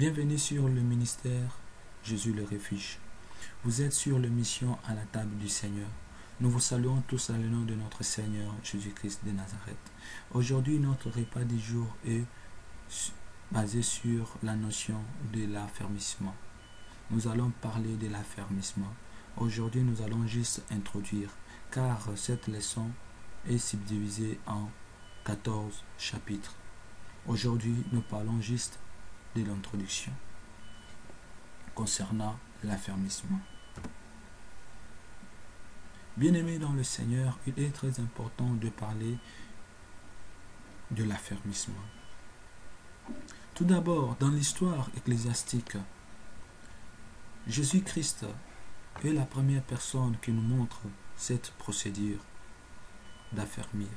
Bienvenue sur le ministère Jésus le refuge. Vous êtes sur la mission à la table du Seigneur. Nous vous saluons tous à le nom de notre Seigneur Jésus-Christ de Nazareth. Aujourd'hui, notre repas du jour est basé sur la notion de l'affermissement. Nous allons parler de l'affermissement. Aujourd'hui, nous allons juste introduire, car cette leçon est subdivisée en 14 chapitres. Aujourd'hui, nous parlons juste de l'introduction concernant l'affermissement. Bien-aimés dans le Seigneur, il est très important de parler de l'affermissement. Tout d'abord, dans l'histoire ecclésiastique, Jésus-Christ est la première personne qui nous montre cette procédure d'affermir.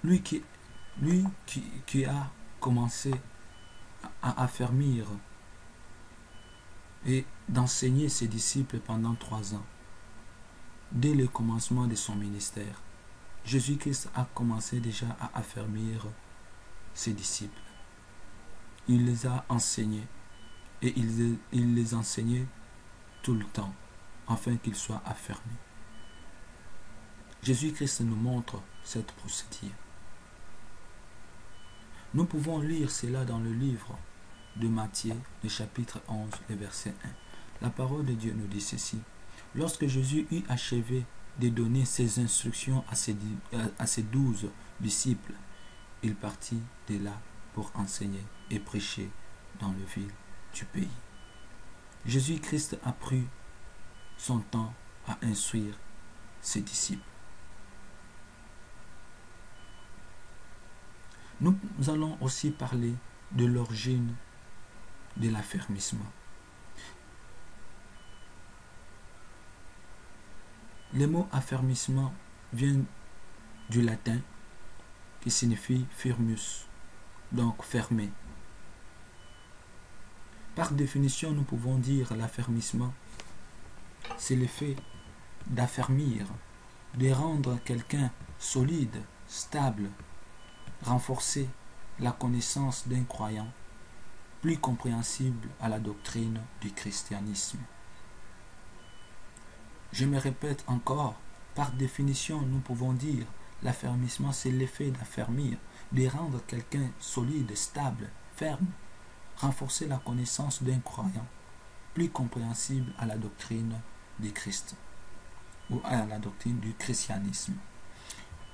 Lui qui a commencé à affermir et d'enseigner ses disciples pendant 3 ans. Dès le commencement de son ministère, Jésus-Christ a commencé déjà à affermir ses disciples. Il les a enseignés et il les enseignait tout le temps afin qu'ils soient affermis. Jésus-Christ nous montre cette procédure. Nous pouvons lire cela dans le livre de Matthieu, le chapitre 11, le verset 1. La parole de Dieu nous dit ceci. Lorsque Jésus eut achevé de donner ses instructions à ses 12 disciples, il partit de là pour enseigner et prêcher dans les villes du pays. Jésus-Christ a pris son temps à instruire ses disciples. Nous allons aussi parler de l'origine de l'affermissement. Le mot affermissement vient du latin qui signifie firmus, donc fermé. Par définition, nous pouvons dire l'affermissement, c'est l'effet d'affermir, de rendre quelqu'un solide, stable, renforcer la connaissance d'un croyant, plus compréhensible à la doctrine du christianisme. Je me répète encore, par définition, nous pouvons dire l'affermissement, c'est l'effet d'affermir, de rendre quelqu'un solide, stable, ferme, renforcer la connaissance d'un croyant, plus compréhensible à la doctrine du Christ ou à la doctrine du christianisme.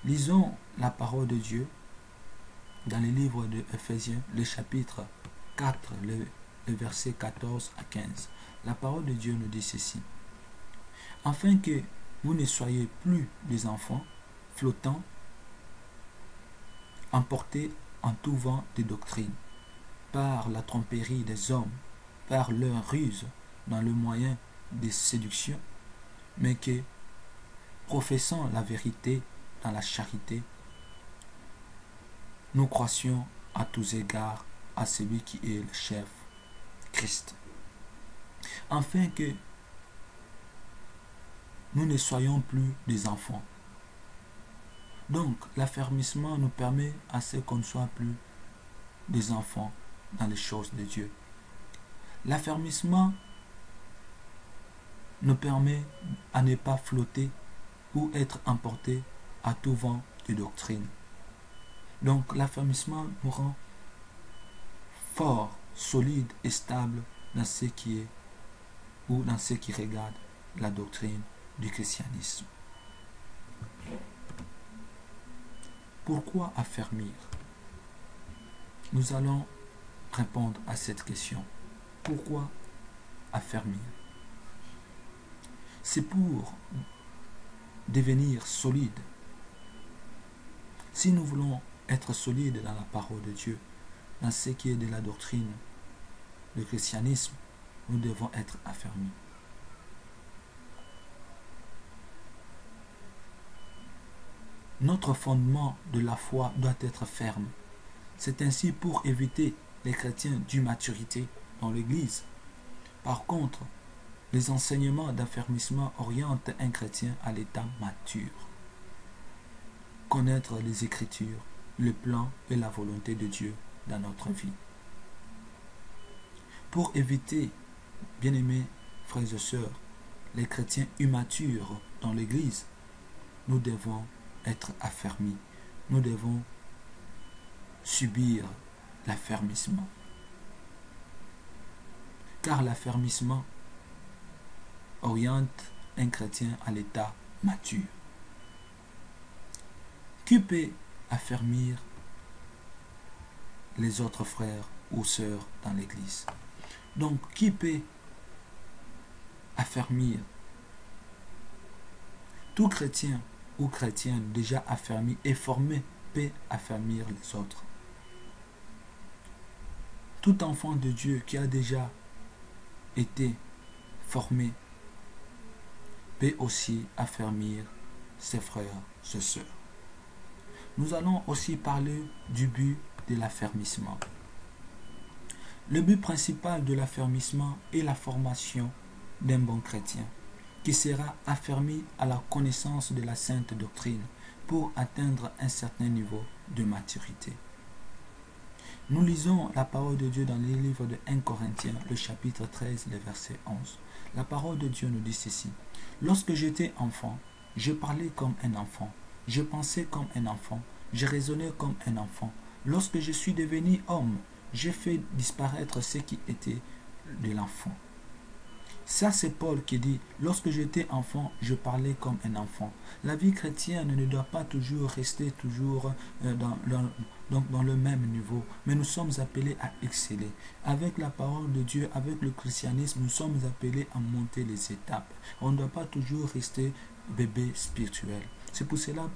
Lisons la parole de Dieu dans le livre de Ephésiens, le chapitre 4, le verset 14 à 15. La parole de Dieu nous dit ceci. Afin que vous ne soyez plus des enfants flottants, emportés en tout vent de doctrine, par la tromperie des hommes, par leur ruse dans le moyen de séduction, mais que, professant la vérité dans la charité, nous croissions à tous égards à celui qui est le chef, Christ. Afin que nous ne soyons plus des enfants. Donc, l'affermissement nous permet à ce qu'on ne soit plus des enfants dans les choses de Dieu. L'affermissement nous permet à ne pas flotter ou être emporté à tout vent de doctrine. Donc, l'affermissement nous rend fort, solide et stable dans ce qui est ou dans ce qui regarde la doctrine du christianisme. Pourquoi affermir? Nous allons répondre à cette question. Pourquoi affermir? C'est pour devenir solide. Si nous voulons être solides dans la parole de Dieu, dans ce qui est de la doctrine, le christianisme, nous devons être affermis. Notre fondement de la foi doit être ferme. C'est ainsi pour éviter les chrétiens d'immaturité dans l'Église. Par contre, les enseignements d'affermissement orientent un chrétien à l'état mature. Connaître les Écritures, le plan et la volonté de Dieu dans notre vie. Pour éviter, bien-aimés frères et sœurs, les chrétiens immatures dans l'Église, nous devons être affermis. Nous devons subir l'affermissement. Car l'affermissement oriente un chrétien à l'état mature. Qui peut affermir les autres frères ou sœurs dans l'Église? Donc, qui peut affermir? Tout chrétien ou chrétienne déjà affermi et formé peut affermir les autres. Tout enfant de Dieu qui a déjà été formé peut aussi affermir ses frères, ses sœurs. Nous allons aussi parler du but de l'affermissement. Le but principal de l'affermissement est la formation d'un bon chrétien qui sera affermi à la connaissance de la sainte doctrine pour atteindre un certain niveau de maturité. Nous lisons la parole de Dieu dans le livre de 1 Corinthiens, le chapitre 13, le verset 11. La parole de Dieu nous dit ceci. Lorsque j'étais enfant, je parlais comme un enfant, je pensais comme un enfant, je raisonnais comme un enfant. Lorsque je suis devenu homme, j'ai fait disparaître ce qui était de l'enfant. Ça, c'est Paul qui dit, lorsque j'étais enfant, je parlais comme un enfant. La vie chrétienne ne doit pas toujours rester dans le même niveau, mais nous sommes appelés à exceller. Avec la parole de Dieu, avec le christianisme, nous sommes appelés à monter les étapes. On ne doit pas toujours rester bébé spirituel. C'est pour cela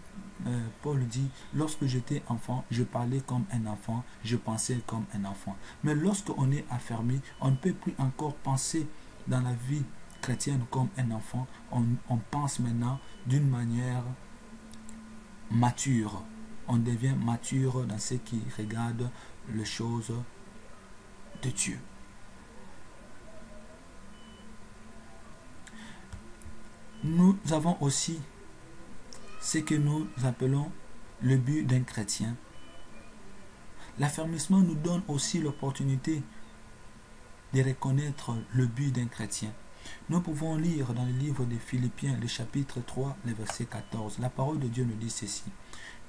Paul dit, lorsque j'étais enfant, je parlais comme un enfant, je pensais comme un enfant. Mais lorsqu'on est affermi, on ne peut plus encore penser dans la vie chrétienne comme un enfant. On pense maintenant d'une manière mature. On devient mature dans ce qui regarde les choses de Dieu. Nous avons aussi ce que nous appelons le but d'un chrétien. L'affermissement nous donne aussi l'opportunité de reconnaître le but d'un chrétien. Nous pouvons lire dans le livre de Philippiens, le chapitre 3, le verset 14. La parole de Dieu nous dit ceci.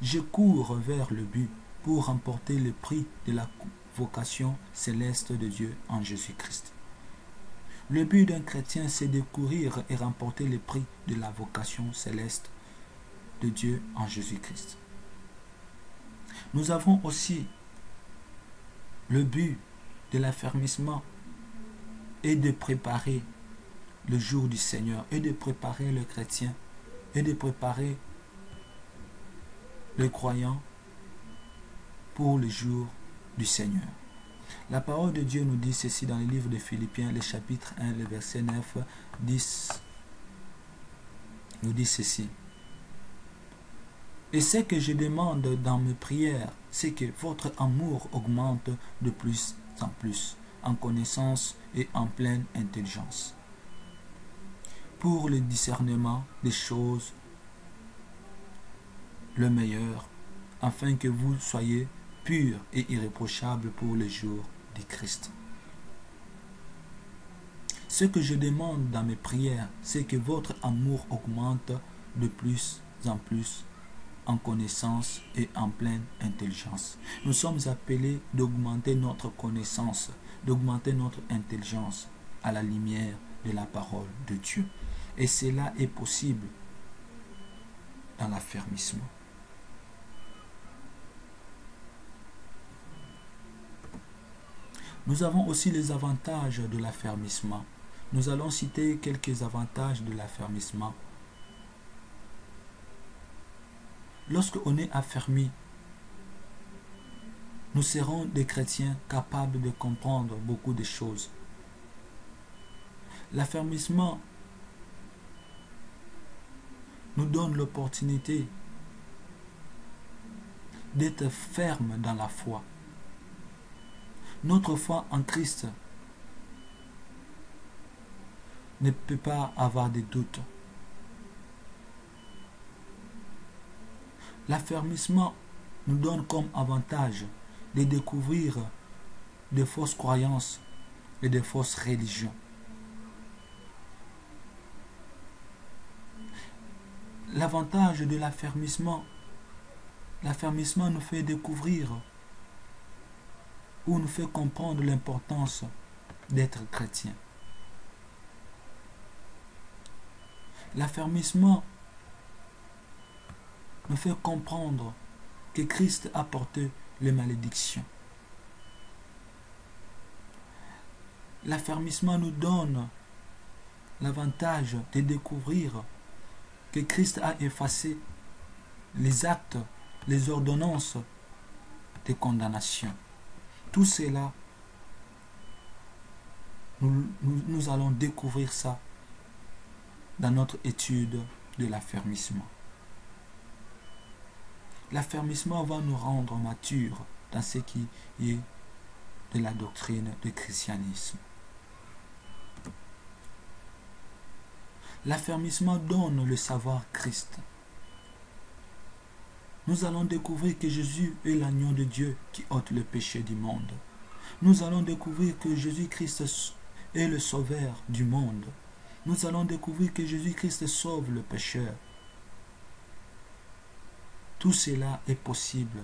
Je cours vers le but pour remporter le prix de la vocation céleste de Dieu en Jésus-Christ. Le but d'un chrétien, c'est de courir et remporter le prix de la vocation céleste de Dieu en Jésus-Christ. Nous avons aussi le but de l'affermissement et de préparer le jour du Seigneur, et de préparer le chrétien, et de préparer le croyant pour le jour du Seigneur. La parole de Dieu nous dit ceci dans le livre de Philippiens, le chapitre 1, le verset 9, 10, nous dit ceci. Et ce que je demande dans mes prières, c'est que votre amour augmente de plus en plus, en connaissance et en pleine intelligence, pour le discernement des choses le meilleur, afin que vous soyez purs et irréprochables pour le jour du Christ. Ce que je demande dans mes prières, c'est que votre amour augmente de plus en plus en connaissance et en pleine intelligence. Nous sommes appelés d'augmenter notre connaissance, d'augmenter notre intelligence à la lumière de la parole de Dieu. Et cela est possible dans l'affermissement. Nous avons aussi les avantages de l'affermissement. Nous allons citer quelques avantages de l'affermissement. Lorsqu'on est affermi, nous serons des chrétiens capables de comprendre beaucoup de choses. L'affermissement nous donne l'opportunité d'être ferme dans la foi. Notre foi en Christ ne peut pas avoir de doute. L'affermissement nous donne comme avantage de découvrir de fausses croyances et de fausses religions. L'avantage de l'affermissement nous fait découvrir ou nous fait comprendre l'importance d'être chrétien. L'affermissement nous fait comprendre que Christ a porté les malédictions. L'affermissement nous donne l'avantage de découvrir que Christ a effacé les actes, les ordonnances de condamnation. Tout cela, nous allons découvrir ça dans notre étude de l'affermissement. L'affermissement va nous rendre matures dans ce qui est de la doctrine du christianisme. L'affermissement donne le savoir Christ. Nous allons découvrir que Jésus est l'agneau de Dieu qui ôte le péché du monde. Nous allons découvrir que Jésus-Christ est le sauveur du monde. Nous allons découvrir que Jésus-Christ sauve le pécheur. Tout cela est possible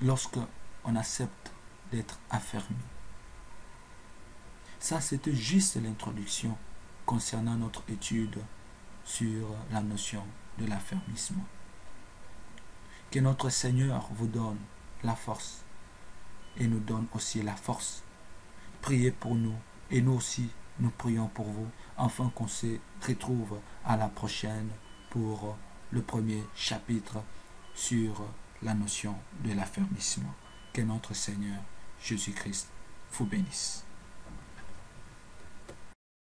lorsque on accepte d'être affermi. Ça, c'était juste l'introduction concernant notre étude sur la notion de l'affermissement. Que notre Seigneur vous donne la force et nous donne aussi la force. Priez pour nous et nous aussi, nous prions pour vous afin qu'on se retrouve à la prochaine pour le premier chapitre sur la notion de l'affermissement. Que notre Seigneur Jésus-Christ vous bénisse.